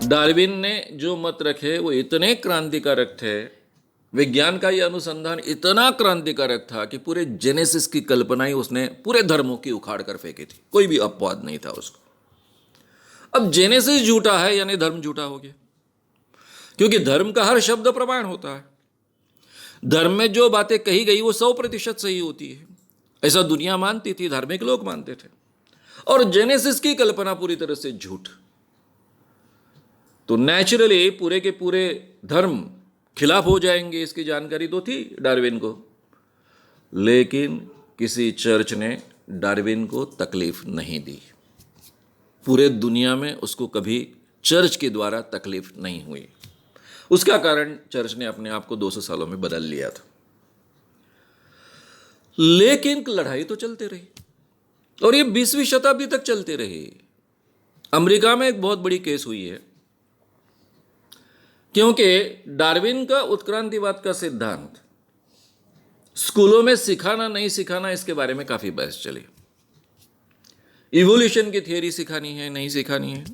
Darwin ने जो मत रखे वो इतने क्रांतिकारक थे, विज्ञान का ये अनुसंधान इतना क्रांतिकारक था कि पूरे जेनेसिस की कल्पना ही उसने पूरे धर्मों की उखाड़ कर फेंकी थी, कोई भी अपवाद नहीं था उसको। अब जेनेसिस झूठा है यानी धर्म झूठा हो गया, क्योंकि धर्म का हर शब्द प्रमाण होता है। धर्म में जो बातें कही गई वो 100% सही होती है, ऐसा दुनिया मानती थी, धार्मिक लोग मानते थे। और जेनेसिस की कल्पना पूरी तरह से झूठ, तो नेचुरली पूरे के पूरे धर्म खिलाफ हो जाएंगे, इसकी जानकारी तो थी डार्विन को। लेकिन किसी चर्च ने डार्विन को तकलीफ नहीं दी, पूरे दुनिया में उसको कभी चर्च के द्वारा तकलीफ नहीं हुई। उसका कारण चर्च ने अपने आप को 200 सालों में बदल लिया था। लेकिन लड़ाई तो चलते रही और ये 20वीं शताब्दी तक चलते रही। अमेरिका में एक बहुत बड़ी केस हुई है, क्योंकि डार्विन का उत्क्रांतिवाद का सिद्धांत स्कूलों में सिखाना नहीं सिखाना, इसके बारे में काफी बहस चली। इवोल्यूशन की थियरी सिखानी है नहीं सिखानी है।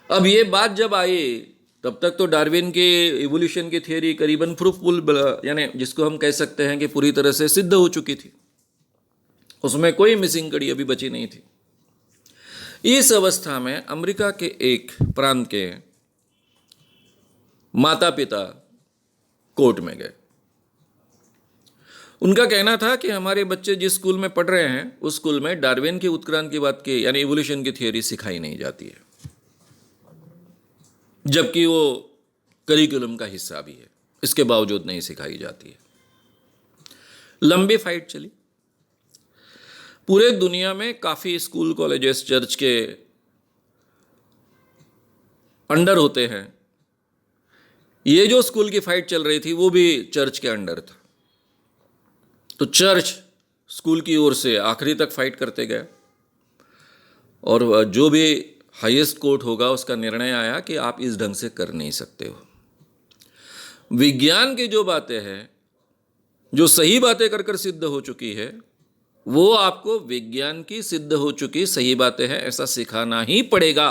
अब ये बात जब आई तब तक तो डार्विन की इवोल्यूशन की थियरी करीबन प्रूफफुल, यानी जिसको हम कह सकते हैं कि पूरी तरह से सिद्ध हो चुकी थी, उसमें कोई मिसिंग कड़ी अभी बची नहीं थी। इस अवस्था में अमेरिका के एक प्रांत के माता पिता कोर्ट में गए। उनका कहना था कि हमारे बच्चे जिस स्कूल में पढ़ रहे हैं उस स्कूल में डार्विन की उत्क्रांतिवाद की यानी इवोल्यूशन की थियरी सिखाई नहीं जाती है, जबकि वो करिकुलम का हिस्सा भी है, इसके बावजूद नहीं सिखाई जाती है। लंबी फाइट चली, पूरे दुनिया में काफी स्कूल कॉलेजेस चर्च के अंडर होते हैं। ये जो स्कूल की फाइट चल रही थी वो भी चर्च के अंडर था, तो चर्च स्कूल की ओर से आखिरी तक फाइट करते गए और जो भी हाईएस्ट कोर्ट होगा उसका निर्णय आया कि आप इस ढंग से कर नहीं सकते हो। विज्ञान की जो बातें हैं, जो सही बातें कर कर सिद्ध हो चुकी है, वो आपको विज्ञान की सिद्ध हो चुकी सही बातें हैं ऐसा सिखाना ही पड़ेगा।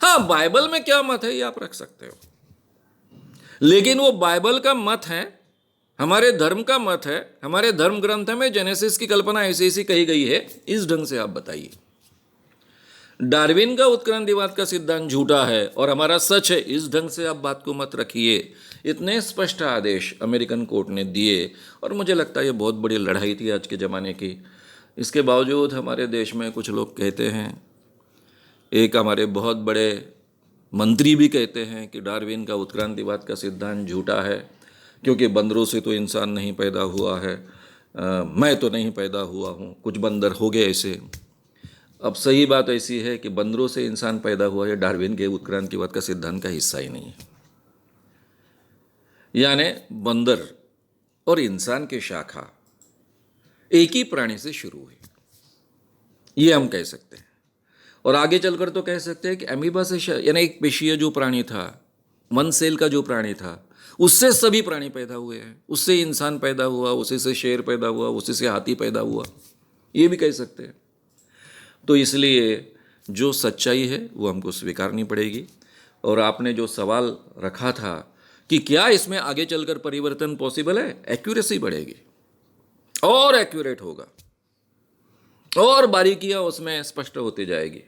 हाँ, बाइबल में क्या मत है ये आप रख सकते हो, लेकिन वो बाइबल का मत है, हमारे धर्म का मत है, हमारे धर्म ग्रंथ में जेनेसिस की कल्पना ऐसी ऐसी कही गई है, इस ढंग से आप बताइए। डार्विन का उत्क्रांतिवाद का सिद्धांत झूठा है और हमारा सच है, इस ढंग से आप बात को मत रखिए। इतने स्पष्ट आदेश अमेरिकन कोर्ट ने दिए और मुझे लगता है ये बहुत बड़ी लड़ाई थी आज के ज़माने की। इसके बावजूद हमारे देश में कुछ लोग कहते हैं, एक हमारे बहुत बड़े मंत्री भी कहते हैं कि डार्विन का उत्क्रांतिवाद का सिद्धांत झूठा है, क्योंकि बंदरों से तो इंसान नहीं पैदा हुआ है, मैं तो नहीं पैदा हुआ हूँ, कुछ बंदर हो गए ऐसे। अब सही बात ऐसी है कि बंदरों से इंसान पैदा हुआ है, डार्विन के उत्क्रांतिवाद का सिद्धांत का हिस्सा ही नहीं है। यानी बंदर और इंसान की शाखा एक ही प्राणी से शुरू हुई, ये हम कह सकते हैं। और आगे चलकर तो कह सकते हैं कि अमीबा से, यानी एक पेशीय जो प्राणी था, वन सेल का जो प्राणी था, उससे सभी प्राणी पैदा हुए हैं। उससे इंसान पैदा हुआ, उसी से शेर पैदा हुआ, उसी से हाथी पैदा हुआ, ये भी कह सकते हैं। तो इसलिए जो सच्चाई है वो हमको स्वीकारनी पड़ेगी। और आपने जो सवाल रखा था कि क्या इसमें आगे चलकर परिवर्तन पॉसिबल है, एक्यूरेसी बढ़ेगी और एक्यूरेट होगा और बारीकियां उसमें स्पष्ट होती जाएगी।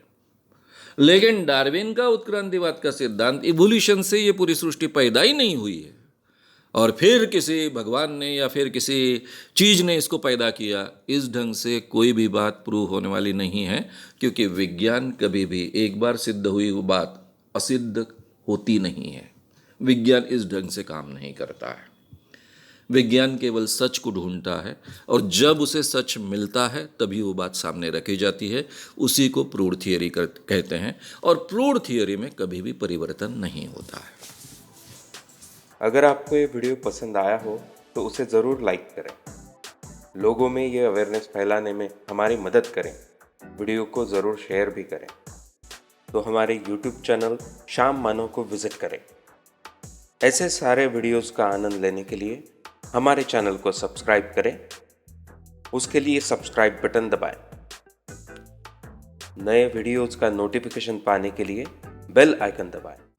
लेकिन डार्विन का उत्क्रांतिवाद का सिद्धांत, इवोल्यूशन से ये पूरी सृष्टि पैदा ही नहीं हुई है और फिर किसी भगवान ने या फिर किसी चीज़ ने इसको पैदा किया, इस ढंग से कोई भी बात प्रूव होने वाली नहीं है। क्योंकि विज्ञान कभी भी एक बार सिद्ध हुई वो बात असिद्ध होती नहीं है। विज्ञान इस ढंग से काम नहीं करता है। विज्ञान केवल सच को ढूंढता है और जब उसे सच मिलता है तभी वो बात सामने रखी जाती है। उसी को प्रूव थियरी कहते हैं और प्रूव थियरी में कभी भी परिवर्तन नहीं होता है। अगर आपको ये वीडियो पसंद आया हो तो उसे ज़रूर लाइक करें, लोगों में ये अवेयरनेस फैलाने में हमारी मदद करें। वीडियो को ज़रूर शेयर भी करें। तो हमारे YouTube चैनल शाम मानव को विज़िट करें। ऐसे सारे वीडियोस का आनंद लेने के लिए हमारे चैनल को सब्सक्राइब करें। उसके लिए सब्सक्राइब बटन दबाएं। नए वीडियोज़ का नोटिफिकेशन पाने के लिए बेल आइकन दबाएं।